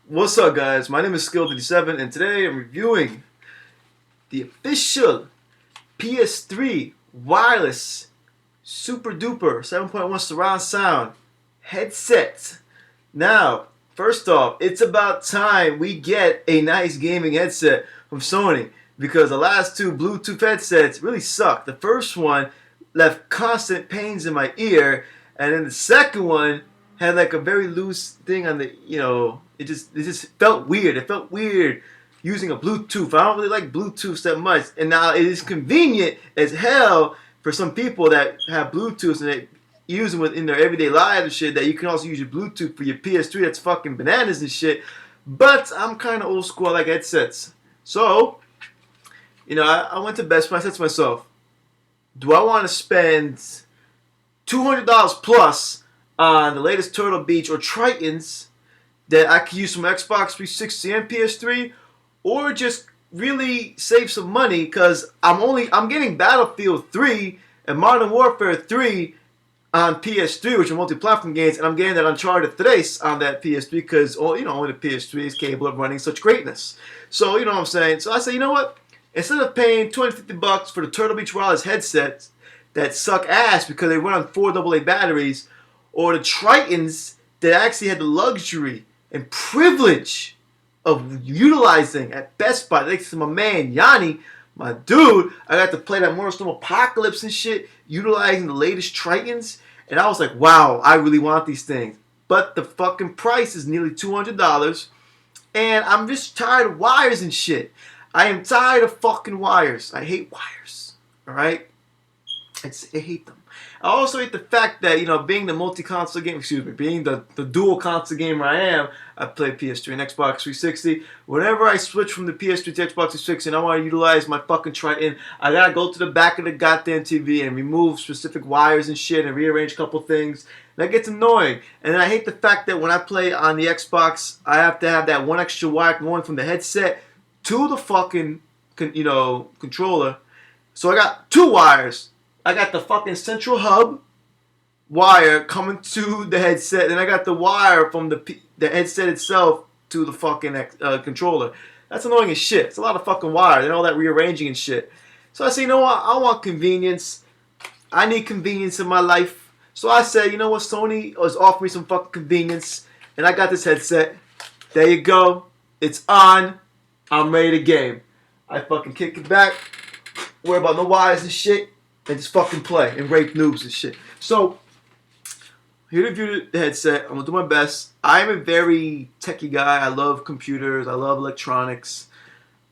What's up, guys? My name is Skill57, and today I'm reviewing the official PS3 wireless super duper 7.1 surround sound headset. Now, first off, it's about time we get a nice gaming headset from Sony because the last two Bluetooth headsets really sucked. The first one left constant pains in my ear, and then the second one had like a very loose thing on it just felt weird. It felt weird using a Bluetooth. I don't really like Bluetooth that much, and now it is convenient as hell for some people that have Bluetooth and they use them in their everyday lives and shit. That you can also use your Bluetooth for your PS3. That's fucking bananas and shit. But I'm kind of old school. I like headsets. So, I went to Best Buy. I said to myself, do I want to spend $200 plus on the latest Turtle Beach or Tritons that I could use from Xbox 360 and PS3, or just really save some money because I'm getting Battlefield 3 and Modern Warfare 3 on PS3, which are multi-platform games, and I'm getting that Uncharted 3 on that PS3 because only the PS3 is capable of running such greatness. So you know what I'm saying. So I say, you know what? Instead of paying $250 for the Turtle Beach wireless headsets that suck ass because they run on 4 AA batteries, or the Tritons that actually had the luxury and privilege of utilizing at Best Buy, thanks to my man Yanni, my dude, I got to play that Mortal Storm Apocalypse and shit, utilizing the latest Tritons, and I was like, wow, I really want these things. But the fucking price is nearly $200, and I'm just tired of wires and shit. I am tired of fucking wires. I hate wires. Alright? I hate them. I also hate the fact that, being the multi-console game, being the dual console gamer I am, I play PS3 and Xbox 360. Whenever I switch from the PS3 to Xbox 360 and I want to utilize my fucking Triton, I gotta go to the back of the goddamn TV and remove specific wires and shit and rearrange a couple things. That gets annoying. And then I hate the fact that when I play on the Xbox, I have to have that one extra wire going from the headset to the fucking, controller. So I got 2 wires. I got the fucking central hub wire coming to the headset, and I got the wire from the headset itself to the fucking controller. That's annoying as shit. It's a lot of fucking wire and all that rearranging and shit. So I say, you know what? I want convenience. I need convenience in my life. So I said, you know what? Sony is offering me some fucking convenience, and I got this headset. There you go. It's on. I'm ready to game. I fucking kick it back. Worry about no wires and shit. And just fucking play and rape noobs and shit. So, here to review the headset. I'm gonna do my best. I'm a very techie guy. I love computers. I love electronics.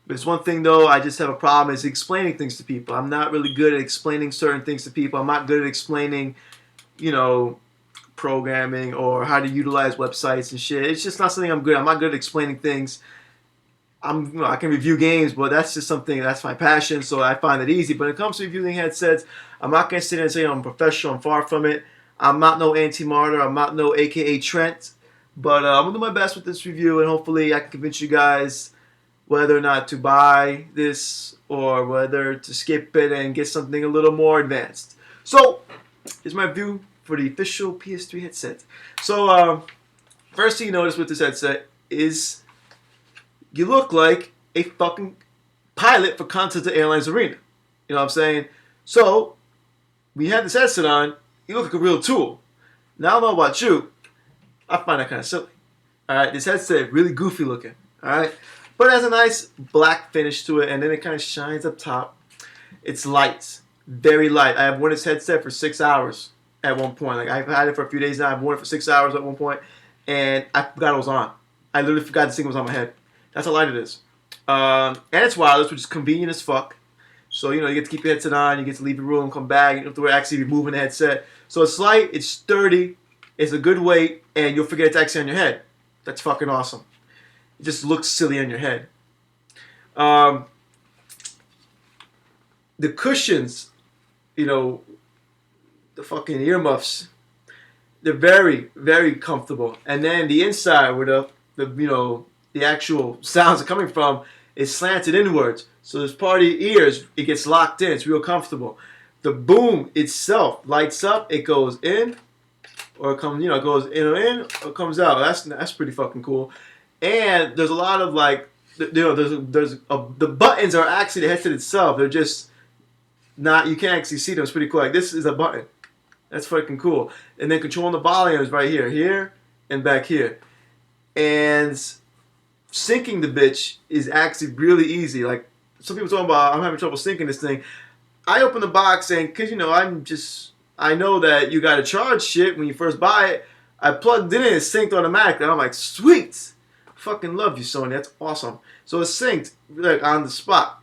There's one thing though, I just have a problem is explaining things to people. I'm not really good at explaining certain things to people. I'm not good at explaining, programming or how to utilize websites and shit. It's just not something I'm good at. I'm not good at explaining things. I can review games, but that's just something that's my passion, so I find it easy. But when it comes to reviewing headsets, I'm not gonna sit there and say I'm a professional. I'm far from it. I'm not no anti-martyr. I'm not no AKA Trent. But I'm gonna do my best with this review, and hopefully I can convince you guys whether or not to buy this or whether to skip it and get something a little more advanced. So here's my review for the official PS3 headset. So first thing you notice with this headset is you look like a fucking pilot for Continental Airlines Arena. You know what I'm saying? So, when you have this headset on, you look like a real tool. Now, I don't know about you. I find that kind of silly. Alright, this headset really goofy looking. Alright? But it has a nice black finish to it, and then it kind of shines up top. It's light. Very light. I have worn this headset for 6 hours at one point. Like, I've had it for a few days now. I've worn it for 6 hours at one point, and I forgot it was on. I literally forgot this thing was on my head. That's how light it is. And it's wireless, which is convenient as fuck. So, you get to keep your headset on, you get to leave your room, come back, you don't have to actually removing the headset. So it's light, it's sturdy, it's a good weight, and you'll forget it's actually on your head. That's fucking awesome. It just looks silly on your head. The cushions, the fucking earmuffs, they're very, very comfortable. And then the inside where the actual sounds are coming from is slanted inwards. So this part of your ears, it gets locked in. It's real comfortable. The boom itself lights up. It goes in, or it comes, it goes in or comes out. That's pretty fucking cool. And there's a lot of like, the buttons are actually the headset itself. They're just not, you can't actually see them. It's pretty cool. Like this is a button. That's fucking cool. And then controlling the volume is right here, and back here. And syncing the bitch is actually really easy. Like some people talking about, I'm having trouble syncing this thing. I open the box and, cause I know that you gotta charge shit when you first buy it. I plugged it in, it synced automatically. I'm like, sweet. Fucking love you, Sony. That's awesome. So it's synced like on the spot.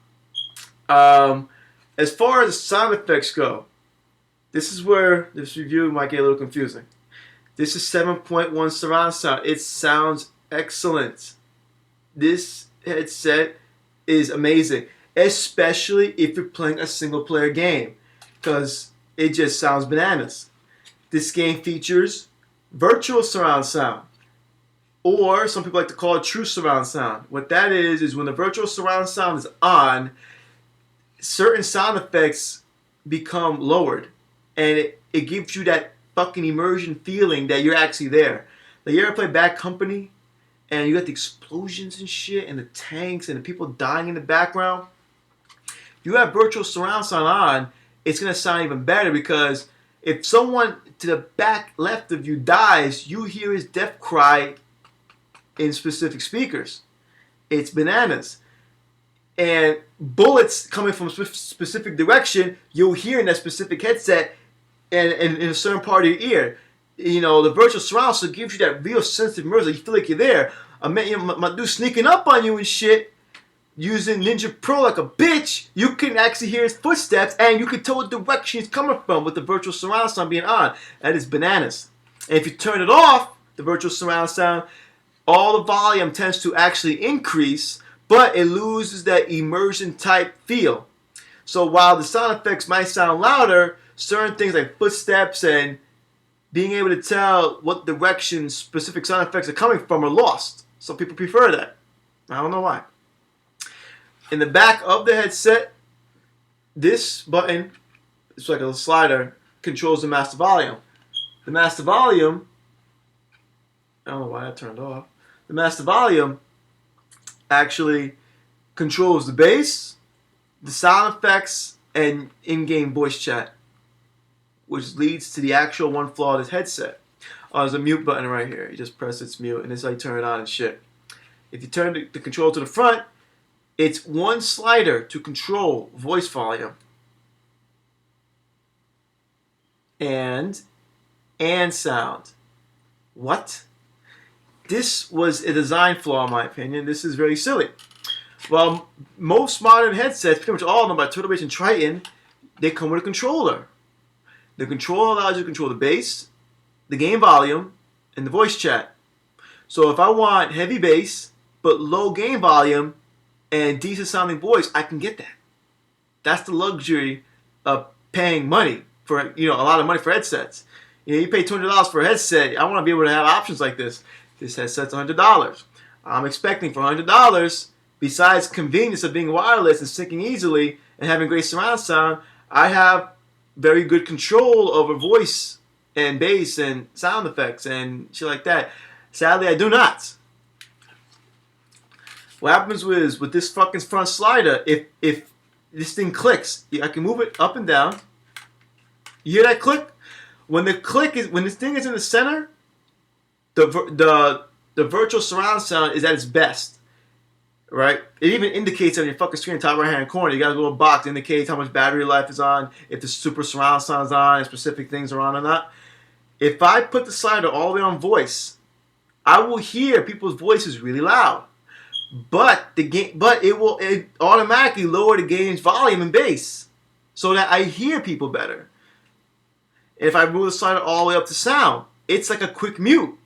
As far as sound effects go, this is where this review might get a little confusing. This is 7.1 surround sound. It sounds excellent. This headset is amazing, especially if you're playing a single player game, because it just sounds bananas. This game features virtual surround sound, or some people like to call it true surround sound. What that is when the virtual surround sound is on, certain sound effects become lowered, and it gives you that fucking immersion feeling that you're actually there. Like you ever play Bad Company, and you got the explosions and shit, and the tanks, and the people dying in the background? If you have virtual surround sound on, it's gonna sound even better, because if someone to the back left of you dies, you hear his death cry in specific speakers. It's bananas. And bullets coming from a specific direction, you'll hear in that specific headset and in a certain part of your ear. You know, the virtual surround sound gives you that real sensitive immersion. You feel like you're there. My dude sneaking up on you and shit, using Ninja Pro like a bitch, you can actually hear his footsteps, and you can tell what direction he's coming from with the virtual surround sound being on. That is bananas. And if you turn it off, the virtual surround sound, all the volume tends to actually increase, but it loses that immersion type feel. So while the sound effects might sound louder, certain things like footsteps and being able to tell what direction specific sound effects are coming from are lost. Some people prefer that. I don't know why. In the back of the headset, this button, it's like a little slider, controls the master volume. The master volume, I don't know why that turned off. The master volume actually controls the bass, the sound effects, and in-game voice chat, which leads to the actual one flaw of this headset. There's a mute button right here. You just press it's mute, and this is how you turn it on and shit. If you turn the control to the front, it's one slider to control voice volume and sound. What? This was a design flaw in my opinion. This is very silly. Well, most modern headsets, pretty much all of them by Turtle Beach and Triton, they come with a controller. The controller allows you to control the bass, the game volume, and the voice chat. So if I want heavy bass but low game volume and decent sounding voice, I can get that. That's the luxury of paying money for, a lot of money for headsets. You pay $200 for a headset. I want to be able to have options like this. This headset's $100. I'm expecting for $100, besides convenience of being wireless and syncing easily and having great surround sound, I have very good control over voice and bass and sound effects and shit like that. Sadly, I do not. What happens with this fucking front slider, if this thing clicks, I can move it up and down. You hear that click? When this thing is in the center, the virtual surround sound is at its best, right? It even indicates on your fucking screen, top right hand corner. You got a little box that indicates how much battery life is on, if the super surround sound is on, if specific things are on or not. If I put the slider all the way on voice, I will hear people's voices really loud, but it will automatically lower the game's volume and bass so that I hear people better. If I move the slider all the way up to sound, it's like a quick mute.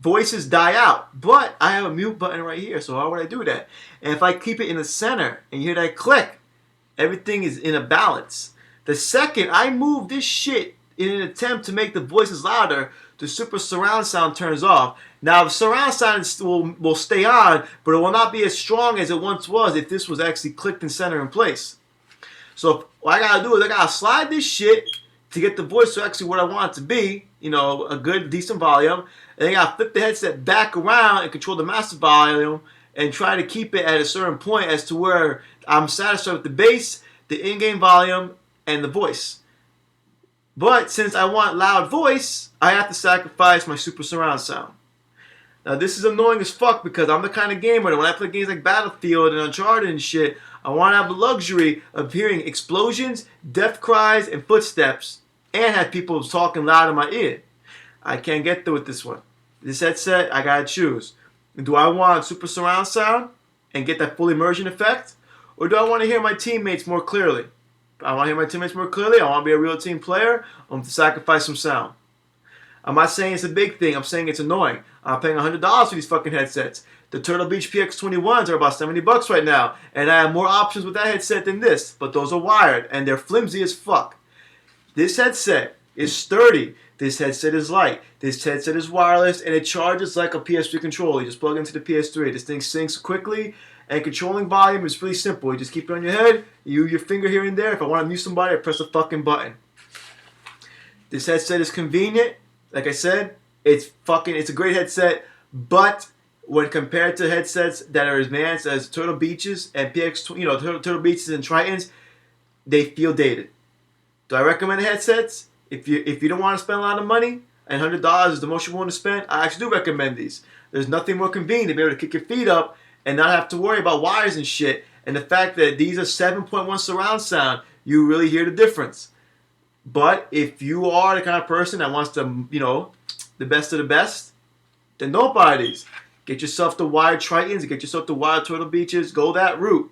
Voices die out, but I have a mute button right here, so how would I do that? And if I keep it in the center and you hear that click, everything is in a balance. The second I move this shit in an attempt to make the voices louder, the super surround sound turns off. Now the surround sound will stay on, but it will not be as strong as it once was if this was actually clicked and center in place. So what I gotta do is I gotta slide this shit to get the voice to actually what I want it to be, a good, decent volume. And then I gotta flip the headset back around and control the master volume and try to keep it at a certain point as to where I'm satisfied with the bass, the in-game volume, and the voice. But since I want loud voice, I have to sacrifice my super surround sound. Now this is annoying as fuck because I'm the kind of gamer that when I play games like Battlefield and Uncharted and shit, I want to have the luxury of hearing explosions, death cries, and footsteps, and have people talking loud in my ear. I can't get there with this one. This headset, I gotta choose. Do I want super surround sound and get that full immersion effect? Or do I want to hear my teammates more clearly? If I want to hear my teammates more clearly, I want to be a real team player, I'm going to sacrifice some sound. I'm not saying it's a big thing, I'm saying it's annoying. I'm paying $100 for these fucking headsets. The Turtle Beach PX21s are about $70 right now, and I have more options with that headset than this, but those are wired, and they're flimsy as fuck. This headset is sturdy. This headset is light. This headset is wireless, and it charges like a PS3 controller. You just plug it into the PS3. This thing syncs quickly, and controlling volume is really simple. You just keep it on your head, you use your finger here and there. If I want to mute somebody, I press a fucking button. This headset is convenient. Like I said, it's a great headset, but when compared to headsets that are as advanced as Turtle Beaches and Turtle Beaches and Tritons, they feel dated. Do I recommend the headsets? If you don't want to spend a lot of money, and $100 is the most you want to spend, I actually do recommend these. There's nothing more convenient to be able to kick your feet up and not have to worry about wires and shit. And the fact that these are 7.1 surround sound, you really hear the difference. But if you are the kind of person that wants to, the best of the best, then don't buy these. Get yourself the wired Tritons, get yourself the wired Turtle Beaches, go that route.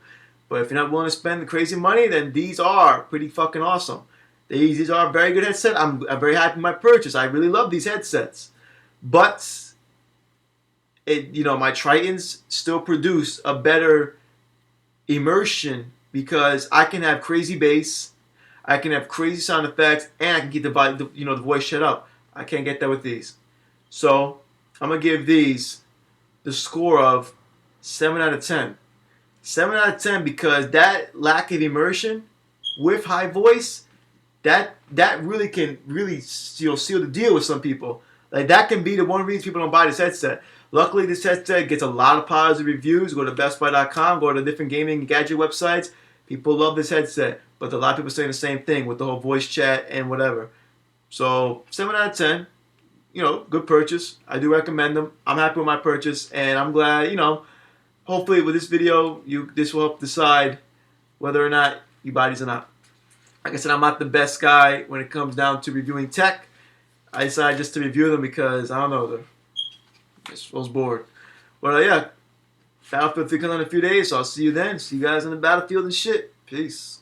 But if you're not willing to spend the crazy money, then these are pretty fucking awesome. These are a very good headset. I'm very happy with my purchase. I really love these headsets. But, my Tritons still produce a better immersion because I can have crazy bass, I can have crazy sound effects, and I can keep the voice shut up. I can't get that with these. So, I'm going to give these the score of 7 out of 10. 7 out of 10 because that lack of immersion with high voice, that really can seal the deal with some people. Like that can be the one reason people don't buy this headset. Luckily, this headset gets a lot of positive reviews. Go to bestbuy.com, go to different gaming gadget websites. People love this headset, but a lot of people saying the same thing with the whole voice chat and whatever. So 7 out of 10. Good purchase. I do recommend them. I'm happy with my purchase, and I'm glad, hopefully with this video, this will help decide whether or not you buy these or not. Like I said, I'm not the best guy when it comes down to reviewing tech. I decided just to review them because, I don't know, I was bored. But yeah, Battlefield 3 comes in a few days, so I'll see you then. See you guys on the battlefield and shit. Peace.